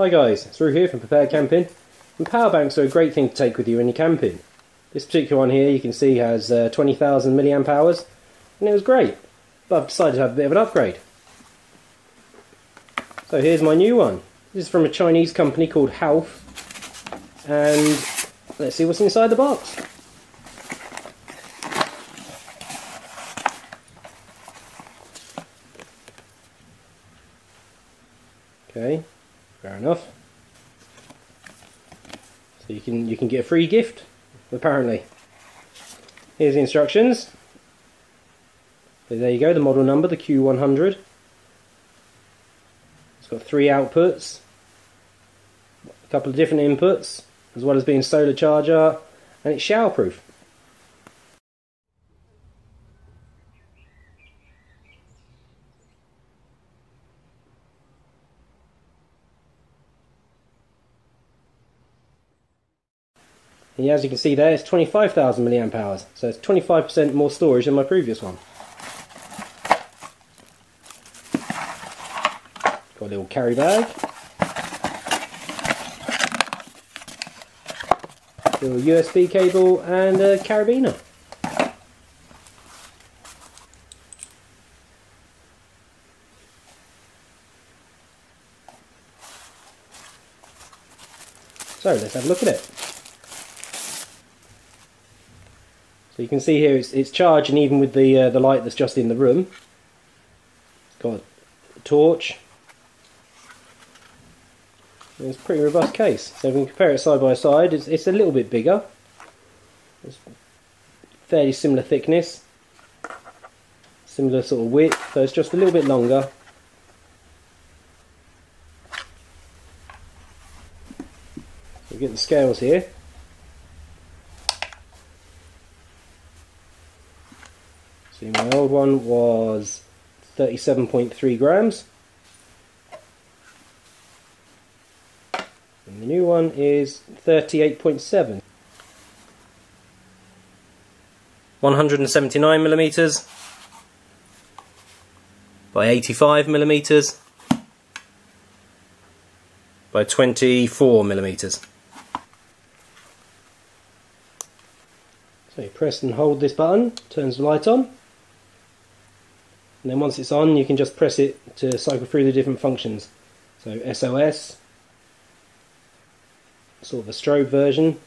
Hi guys, it's Ru here from Prepared Camping, and power banks are a great thing to take with you when you're camping. This particular one here you can see has 20,000 milliamp hours, and it was great, but I've decided to have a bit of an upgrade. So here's my new one. This is from a Chinese company called Hauf, and let's see what's inside the box. Okay, fair enough. So you can get a free gift, apparently. Here's the instructions. So there you go, the model number, the Q100. It's got 3 outputs, a couple of different inputs, as well as being solar charger, and it's showerproof. And as you can see there, it's 25,000 milliamp hours, so it's 25% more storage than my previous one. Got a little carry bag, little USB cable, and a carabiner. So let's have a look at it. So you can see here it's charging even with the light that's just in the room. It's got a torch. And it's a pretty robust case. So if we compare it side by side, it's a little bit bigger. It's fairly similar thickness, similar sort of width, so it's just a little bit longer. We get the scales here. See, my old one was 37.3 grams. And the new one is 38.7. 179 millimeters by 85 millimeters by 24 millimeters. So you press and hold this button, turns the light on. And then once it's on, you can just press it to cycle through the different functions. So SOS, sort of a strobe version,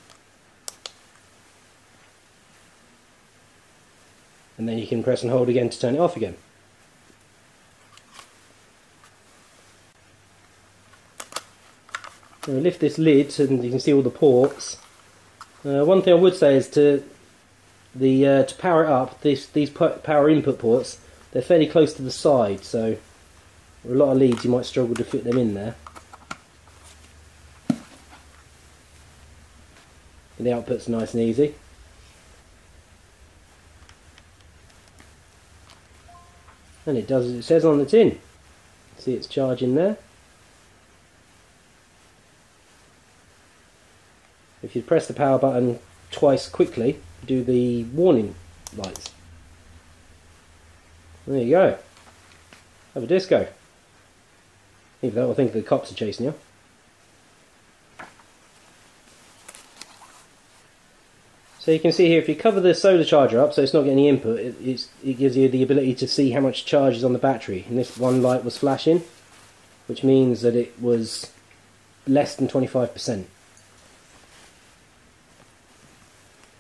and then you can press and hold again to turn it off again. Now lift this lid and you can see all the ports. One thing I would say is to power it up, these power input ports, they're fairly close to the side, so with a lot of leads you might struggle to fit them in there. And the output's nice and easy. And it does as it says on the tin. See, it's charging there. If you press the power button twice quickly, do the warning lights. There you go. Have a disco. Even though I think the cops are chasing you. So you can see here, if you cover the solar charger up so it's not getting any input, it gives you the ability to see how much charge is on the battery. And this one light was flashing, which means that it was less than 25%.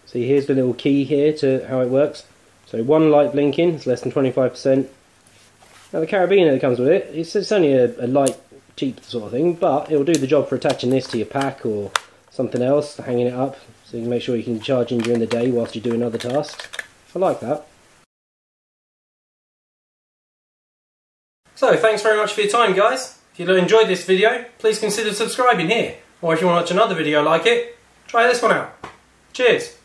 See, here's the little key here to how it works. So one light blinking, it's less than 25%. Now the carabiner that comes with it, it's only a light, cheap sort of thing, but it will do the job for attaching this to your pack or something else, hanging it up, so you can make sure you can charge in during the day whilst you're doing other tasks. I like that. So thanks very much for your time, guys. If you enjoyed this video, please consider subscribing here. Or if you want to watch another video like it, try this one out. Cheers!